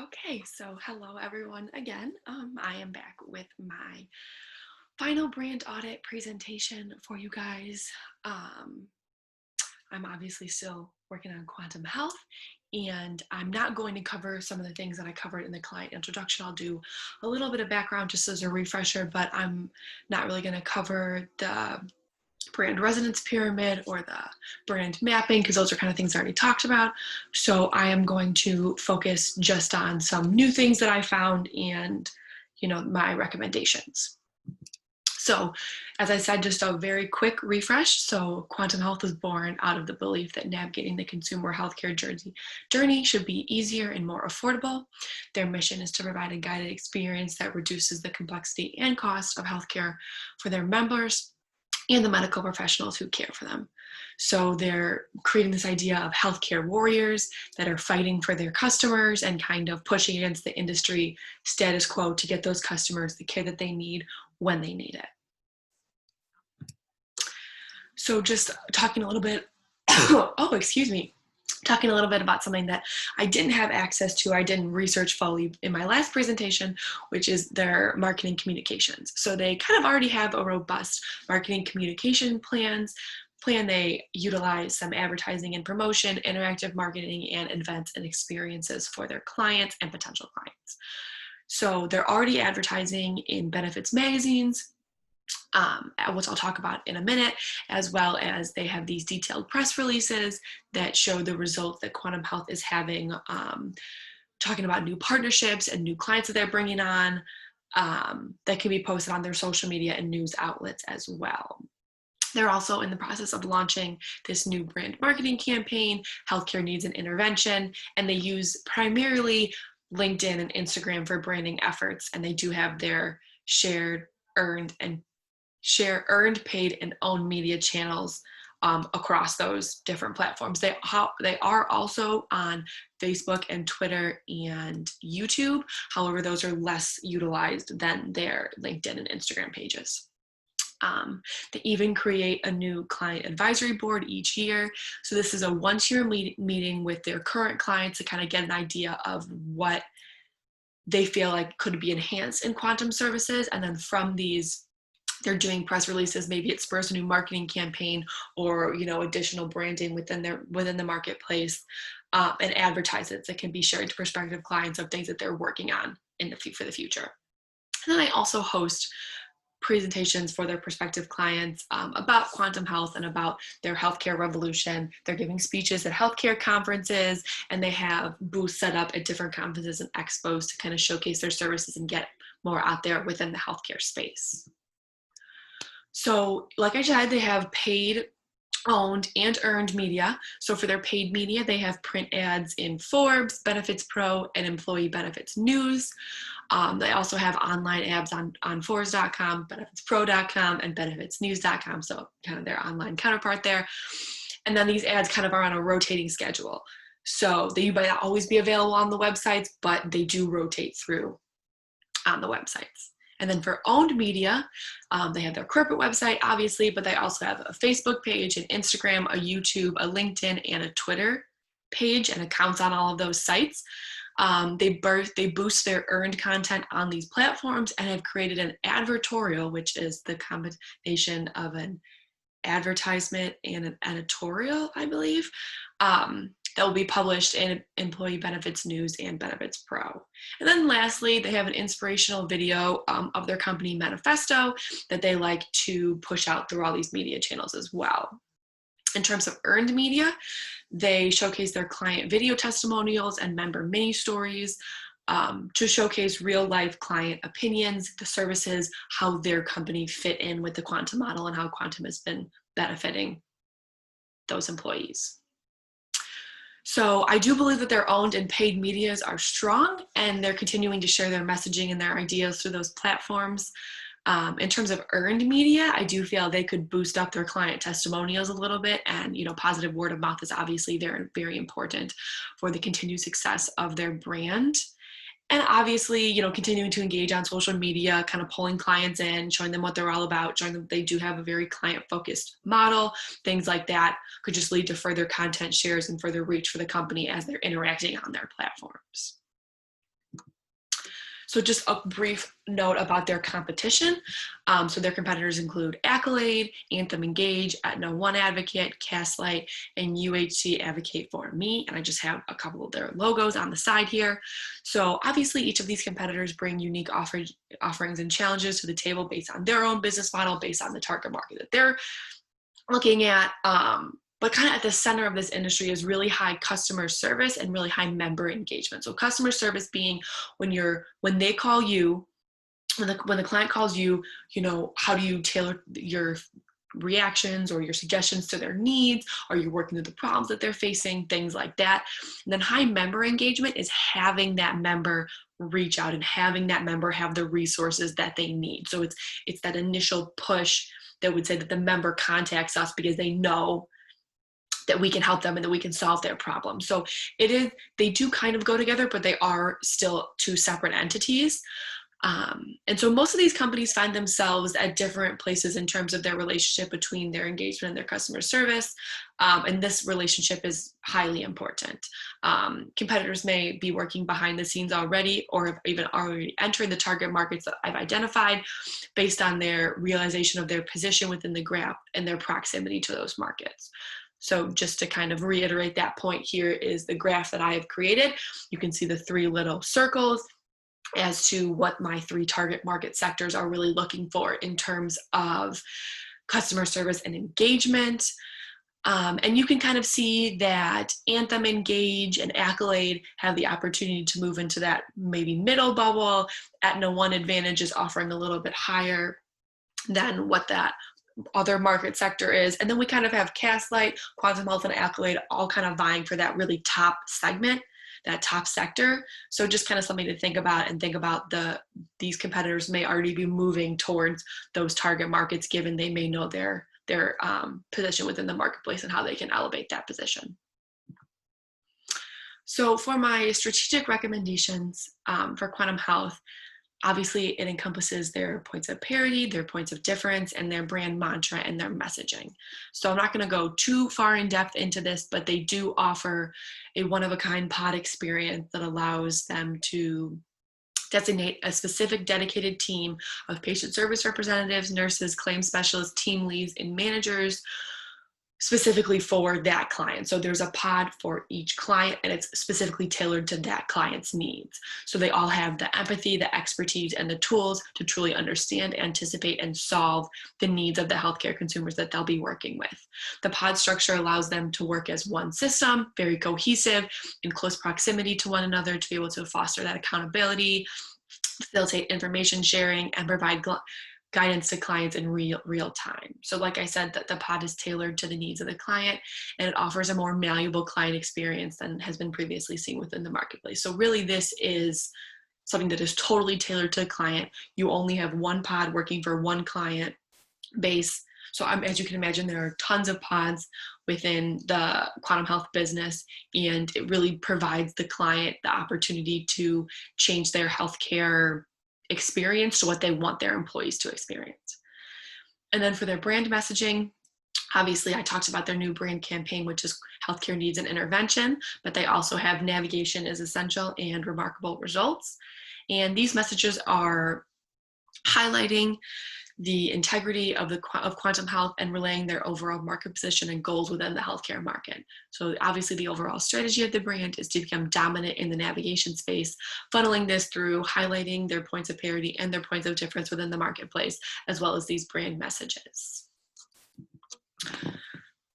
Okay, so hello everyone again. I am back with my final brand audit presentation for you guys. Um, I'm obviously still working on quantum health, and I'm not going to cover some of the things that I covered in the client introduction. I'll do a little bit of background just as a refresher, but I'm not really going to cover the brand resonance pyramid or the brand mapping because those are kind of things I already talked about. So I am going to focus just on some new things that I found and my recommendations. So, as I said, just a very quick refresh. So, quantum health was born out of the belief that navigating the consumer healthcare journey should be easier and more affordable. Their mission is to provide a guided experience that reduces the complexity and cost of healthcare for their members and the medical professionals who care for them. So they're creating this idea of healthcare warriors that are fighting for their customers and kind of pushing against the industry status quo to get those customers the care that they need when they need it. So just talking a little bit, oh, excuse me, talking a little bit about something that I didn't have access to, I didn't research fully in my last presentation, which is their marketing communications. So they kind of already have a robust marketing communication plan. They utilize some advertising and promotion, interactive marketing, and events and experiences for their clients and potential clients. So they're already advertising in benefits magazines, which I'll talk about in a minute, as well as they have these detailed press releases that show the results that Quantum Health is having, talking about new partnerships and new clients that they're bringing on, that can be posted on their social media and news outlets as well. They're also in the process of launching this new brand marketing campaign, Healthcare Needs and Intervention, and they use primarily LinkedIn and Instagram for branding efforts, and they do have their earned, paid, and owned media channels across those different platforms. They are also on Facebook and Twitter and YouTube. However, those are less utilized than their LinkedIn and Instagram pages. They even create a new client advisory board each year. So this is a once-year meeting with their current clients to kind of get an idea of what they feel like could be enhanced in quantum services. And then from these, they're doing press releases. Maybe it spurs a new marketing campaign or additional branding within the marketplace, and advertisements that can be shared to prospective clients of things that they're working on for the future. And then I also host presentations for their prospective clients about quantum health and about their healthcare revolution. They're giving speeches at healthcare conferences, and they have booths set up at different conferences and expos to kind of showcase their services and get more out there within the healthcare space. So like I said, they have paid, owned, and earned media. So for their paid media, they have print ads in Forbes, Benefits Pro, and Employee Benefits News. They also have online ads on Forbes.com, BenefitsPro.com, and BenefitsNews.com, so kind of their online counterpart there. And then these ads kind of are on a rotating schedule. So they might not always be available on the websites, but they do rotate through on the websites. And then for owned media, they have their corporate website, obviously, but they also have a Facebook page, an Instagram, a YouTube, a LinkedIn, and a Twitter page and accounts on all of those sites. They boost their earned content on these platforms and have created an advertorial, which is the combination of an advertisement and an editorial, I believe, that will be published in Employee Benefits News and Benefits Pro. And then lastly, they have an inspirational video of their company manifesto that they like to push out through all these media channels as well. In terms of earned media, they showcase their client video testimonials and member mini stories to showcase real life client opinions, the services, how their company fit in with the quantum model and how quantum has been benefiting those employees. So I do believe that their owned and paid medias are strong, and they're continuing to share their messaging and their ideas through those platforms. In terms of earned media, I do feel they could boost up their client testimonials a little bit, and positive word of mouth is obviously very important for the continued success of their brand. And obviously, continuing to engage on social media, kind of pulling clients in, showing them what they're all about, showing them they do have a very client-focused model. Things like that could just lead to further content shares and further reach for the company as they're interacting on their platforms. So just a brief note about their competition. So their competitors include Accolade, Anthem Engage, Aetna One Advocate, Castlight, and UHC Advocate for Me. And I just have a couple of their logos on the side here. So obviously each of these competitors bring unique offerings and challenges to the table based on their own business model, based on the target market that they're looking at. But kind of at the center of this industry is really high customer service and really high member engagement. So customer service being when they call you, when the client calls you, how do you tailor your reactions or your suggestions to their needs? Are you working through the problems that they're facing? Things like that. And then high member engagement is having that member reach out and having that member have the resources that they need. So it's that initial push that would say that the member contacts us because they know that we can help them and that we can solve their problem. So they do kind of go together, but they are still two separate entities. And so most of these companies find themselves at different places in terms of their relationship between their engagement and their customer service. And this relationship is highly important. Competitors may be working behind the scenes already, or have even already entered the target markets that I've identified based on their realization of their position within the graph and their proximity to those markets. So just to kind of reiterate that point, here is the graph that I have created. You can see the three little circles as to what my three target market sectors are really looking for in terms of customer service and engagement. And you can kind of see that Anthem, Engage, and Accolade have the opportunity to move into that maybe middle bubble. Aetna One Advantage is offering a little bit higher than what that other market sector is. And then we kind of have Castlight, Quantum Health, and Accolade all kind of vying for that really top segment, that top sector. So just kind of something to think about, and think about these competitors may already be moving towards those target markets, given they may know their position within the marketplace and how they can elevate that position. So for my strategic recommendations for Quantum Health, obviously, it encompasses their points of parity, their points of difference, and their brand mantra and their messaging. So I'm not going to go too far in depth into this, but they do offer a one-of-a-kind pod experience that allows them to designate a specific dedicated team of patient service representatives, nurses, claims specialists, team leads, and managers specifically for that client. So there's a pod for each client, and it's specifically tailored to that client's needs. So they all have the empathy, the expertise, and the tools to truly understand, anticipate, and solve the needs of the healthcare consumers that they'll be working with. The pod structure allows them to work as one system, very cohesive, in close proximity to one another, to be able to foster that accountability, facilitate information sharing, and provide guidance to clients in real time. So like I said, that the pod is tailored to the needs of the client, and it offers a more malleable client experience than has been previously seen within the marketplace. So really, this is something that is totally tailored to the client. You only have one pod working for one client base. So as you can imagine, there are tons of pods within the Quantum Health business, and it really provides the client the opportunity to change their healthcare experience to what they want their employees to experience. And then for their brand messaging, obviously I talked about their new brand campaign, which is Healthcare Needs and Intervention, but they also have Navigation is Essential and Remarkable Results. And these messages are highlighting the integrity of Quantum Health and relaying their overall market position and goals within the healthcare market. So obviously the overall strategy of the brand is to become dominant in the navigation space, funneling this through highlighting their points of parity and their points of difference within the marketplace, as well as these brand messages.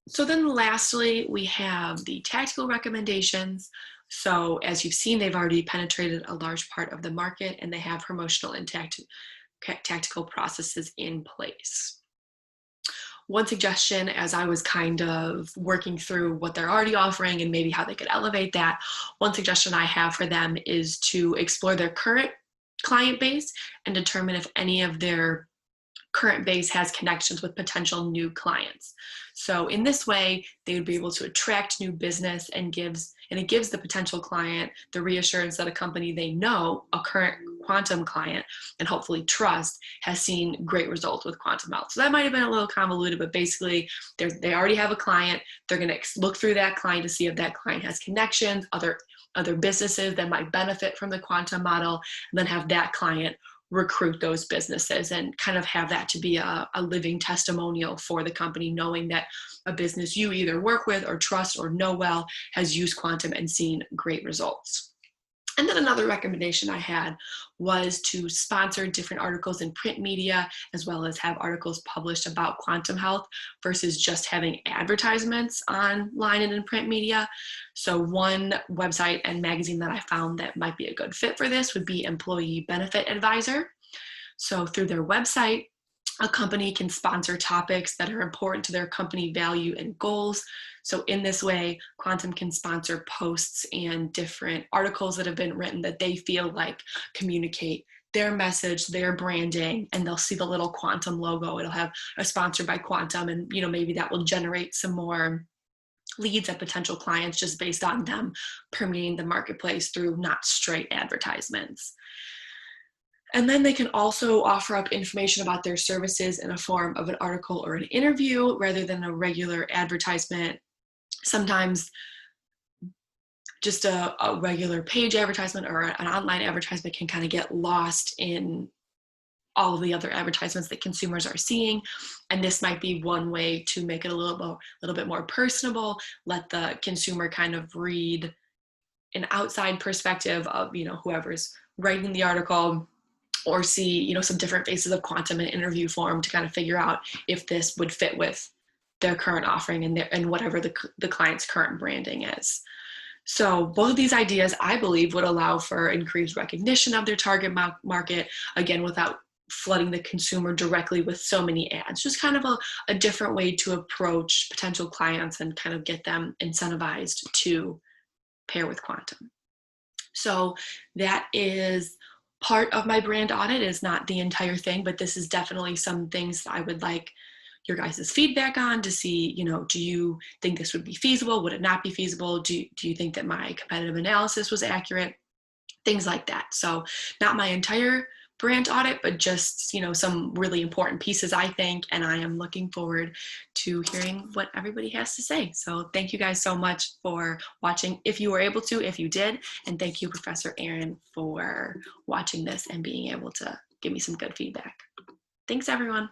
So then lastly, we have the tactical recommendations. So as you've seen, they've already penetrated a large part of the market, and they have promotional and tactical processes in place. One suggestion, as I was kind of working through what they're already offering and maybe how they could elevate that, one suggestion I have for them is to explore their current client base and determine if any of their current base has connections with potential new clients. So in this way, they would be able to attract new business, and it gives the potential client the reassurance that a company they know, a current Quantum client, and hopefully trust, has seen great results with Quantum Health. So that might have been a little convoluted, but basically they already have a client. They're going to look through that client to see if that client has connections, other other businesses that might benefit from the quantum model, and then have that client recruit those businesses and kind of have that to be a living testimonial for the company, knowing that a business you either work with or trust or know well has used quantum and seen great results. And then another recommendation I had was to sponsor different articles in print media, as well as have articles published about quantum health versus just having advertisements online and in print media. So one website and magazine that I found that might be a good fit for this would be Employee Benefit Advisor. So through their website, a company can sponsor topics that are important to their company value and goals. So in this way, Quantum can sponsor posts and different articles that have been written that they feel like communicate their message, their branding, and they'll see the little Quantum logo. It'll have a sponsor by Quantum, and maybe that will generate some more leads at potential clients just based on them permeating the marketplace through not straight advertisements. And then they can also offer up information about their services in a form of an article or an interview rather than a regular advertisement. Sometimes just a regular page advertisement or an online advertisement can kind of get lost in all of the other advertisements that consumers are seeing. And this might be one way to make it a little bit more personable, let the consumer kind of read an outside perspective of, whoever's writing the article, or see, some different faces of Quantum in interview form to kind of figure out if this would fit with their current offering and whatever the client's current branding is. So both of these ideas, I believe, would allow for increased recognition of their target market, again, without flooding the consumer directly with so many ads. Just kind of a different way to approach potential clients and kind of get them incentivized to pair with Quantum. So that is part of my brand audit. Is not the entire thing, but this is definitely some things I would like your guys' feedback on to see, do you think this would be feasible? Would it not be feasible? Do you think that my competitive analysis was accurate? Things like that. So not my entire brand audit, but just, some really important pieces, I think, and I am looking forward to hearing what everybody has to say. So thank you guys so much for watching, if you were able to, if you did, and thank you, Professor Aaron, for watching this and being able to give me some good feedback. Thanks, everyone.